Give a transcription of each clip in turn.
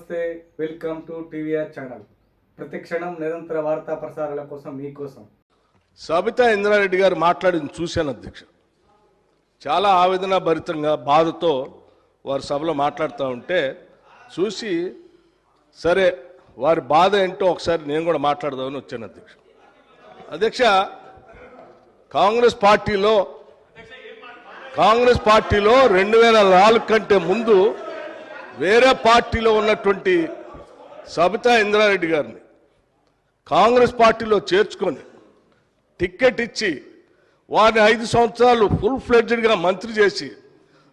నమస్తే, welcome to TVR channel. ప్రతి క్షణం నిరంతర వార్తా ప్రసారాల కోసం మీకోసం. సబితా ఇంద్రారెడ్డి గారు మాట్లాడింది చూశాను అధ్యక్ష. చాలా ఆవేదన భరితంగా బాధతో వారు సభలో మాట్లాడుతూ ఉంటే చూసి సరే వారి బాధ ఏంటో ఒకసారి నేను కూడా మాట్లాడదామని వచ్చాను అధ్యక్ష. అధ్యక్ష, కాంగ్రెస్ పార్టీలో 2004 కంటే ముందు వేరే పార్టీలో ఉన్నటువంటి సబితా ఇంద్రారెడ్డి గారిని కాంగ్రెస్ పార్టీలో చేర్చుకొని టికెట్ ఇచ్చి వారిని 5 సంవత్సరాలు ఫుల్ ఫ్లెడ్జ్డ్గా మంత్రి చేసి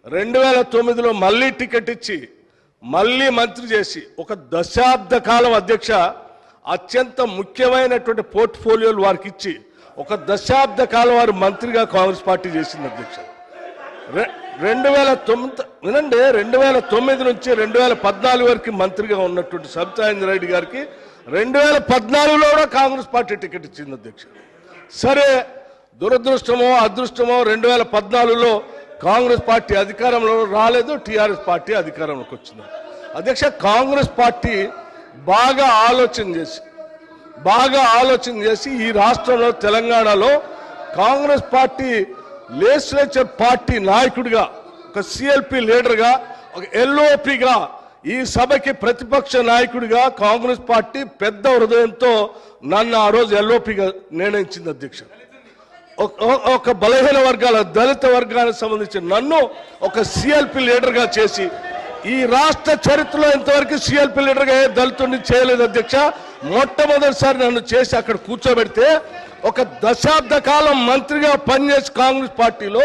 2009లో మళ్ళీ టికెట్ ఇచ్చి మళ్ళీ మంత్రి చేసి ఒక దశాబ్ద కాలం అధ్యక్ష అత్యంత ముఖ్యమైనటువంటి పోర్ట్ఫోలియోలు వారికి ఇచ్చి ఒక దశాబ్ద కాలం వారు మంత్రిగా కాంగ్రెస్ పార్టీ చేసింది అధ్యక్ష. 2009 వినండి, 2009 నుంచి 2014 వరకు మంత్రిగా ఉన్నటువంటి సబితా ఇంద్రారెడ్డి గారికి 2014లో కూడా కాంగ్రెస్ పార్టీ టికెట్ ఇచ్చింది అధ్యక్ష. సరే, దురదృష్టమో అదృష్టమో 2014లో కాంగ్రెస్ పార్టీ అధికారంలో రాలేదు, టీఆర్ఎస్ పార్టీ అధికారంలోకి వచ్చింది అధ్యక్ష. కాంగ్రెస్ పార్టీ బాగా ఆలోచన చేసి ఈ రాష్ట్రంలో తెలంగాణలో కాంగ్రెస్ పార్టీ లెజిస్లేచర్ పార్టీ నాయకుడిగా, ఒక సిఎల్పి లీడర్గా, ఒక ఎల్ఓపిగా, ఈ సభకి ప్రతిపక్ష నాయకుడిగా కాంగ్రెస్ పార్టీ పెద్ద హృదయంతో నన్ను ఆ రోజు ఎల్ఓపిగా నిర్ణయించింది అధ్యక్ష. ఒక బలహీన వర్గాల దళిత వర్గానికి సంబంధించి నన్ను ఒక సిఎల్పి లీడర్గా చేసి ఈ రాష్ట్ర చరిత్రలో ఇంతవరకు సిఎల్పి లీడర్గా ఏ దళితుడిని చేయలేదు అధ్యక్ష. మొట్టమొదటిసారి నన్ను చేసి అక్కడ కూర్చోబెడితే ఒక దశాబ్ద కాలం మంత్రిగా పనిచేసి కాంగ్రెస్ పార్టీలో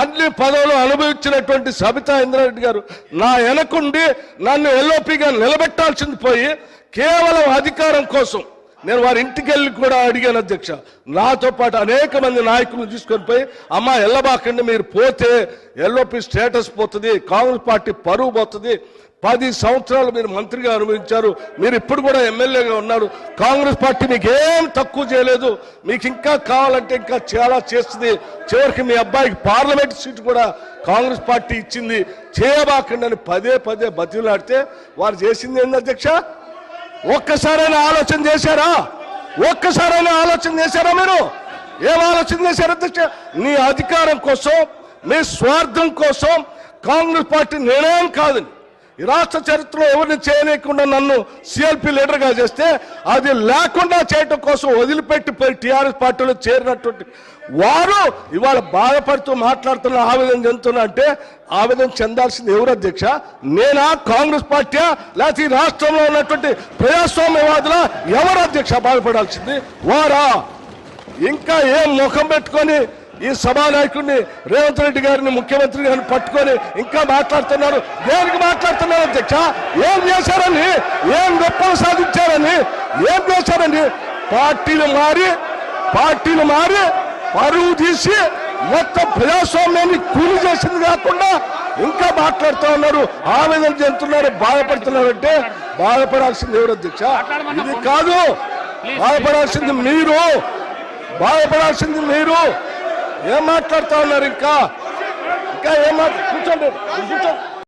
అన్ని పదవులు అనుభవించినటువంటి సబితా ఇంద్రారెడ్డి గారు నా వెనకుండి నన్ను ఎల్ఓపిగా నిలబెట్టాల్సింది పోయి కేవలం అధికారం కోసం నేను వారి ఇంటికి వెళ్ళి కూడా అడిగాను అధ్యక్ష. నాతో పాటు అనేక మంది నాయకులను తీసుకొని పోయి అమ్మా ఎల్లబాకండి, మీరు పోతే ఎల్ఓపి స్టేటస్ పోతుంది, కాంగ్రెస్ పార్టీ పరువు పోతుంది, 10 సంవత్సరాలు మీరు మంత్రిగా అనుభవించారు, మీరు ఇప్పుడు కూడా ఎమ్మెల్యేగా ఉన్నారు, కాంగ్రెస్ పార్టీ మీకు ఏం తక్కువ చేయలేదు, మీకు ఇంకా కావాలంటే ఇంకా చాలా చేస్తుంది, చివరికి మీ అబ్బాయికి పార్లమెంట్ సీటు కూడా కాంగ్రెస్ పార్టీ ఇచ్చింది, చేయబాకండి అని పదే బతిలాడితే వారు చేసింది ఏంది అధ్యక్ష? ఒక్కసారైనా ఆలోచన చేశారా? మీరు ఏం ఆలోచన చేశారు అధ్యక్ష? నీ అధికారం కోసం, నీ స్వార్థం కోసం కాంగ్రెస్ పార్టీ నిర్ణయం కాదని ఈ రాష్ట్ర చరిత్రలో ఎవరిని చేయలేకుండా నన్ను సిఎల్పి లీడర్గా చేస్తే అది లేకుండా చేయటం కోసం వదిలిపెట్టి పోయి టీఆర్ఎస్ పార్టీలో చేరినటువంటి వారు ఇవాళ బాధపడుతూ మాట్లాడుతున్న, ఆవేదన చెందుతున్నా అంటే ఆవేదన చెందాల్సింది ఎవరు అధ్యక్ష? నేనా, కాంగ్రెస్ పార్టీయా, లేకపోతే ఈ రాష్ట్రంలో ఉన్నటువంటి ప్రజాస్వామ్యవాదులా? ఎవరు అధ్యక్ష బాధపడాల్సింది? వారా? ఇంకా ఏం ముఖం పెట్టుకొని ఈ సభానాయకుడిని రేవంత్ రెడ్డి గారిని, ముఖ్యమంత్రి గారిని పట్టుకొని ఇంకా మాట్లాడుతున్నారు? దేనికి మాట్లాడుతున్నారు అధ్యక్ష? ఏం చేశారని, ఏం గొప్పలు సాధించారని, ఏం చేశారని? పార్టీలు మారి పరువు తీసి మొత్తం ప్రజాస్వామ్యాన్ని కూలి చేసింది కాకుండా ఇంకా మాట్లాడుతూ ఉన్నారు, ఆవేదన చెందుతున్నారు, బాధపడుతున్నారంటే బాధపడాల్సింది ఎవరు అధ్యక్ష? ఇది కాదు, బాధపడాల్సింది మీరు. ఏం మాట్లాడుతూ ఉన్నారు? ఇంకా ఏం కూర్చోండి.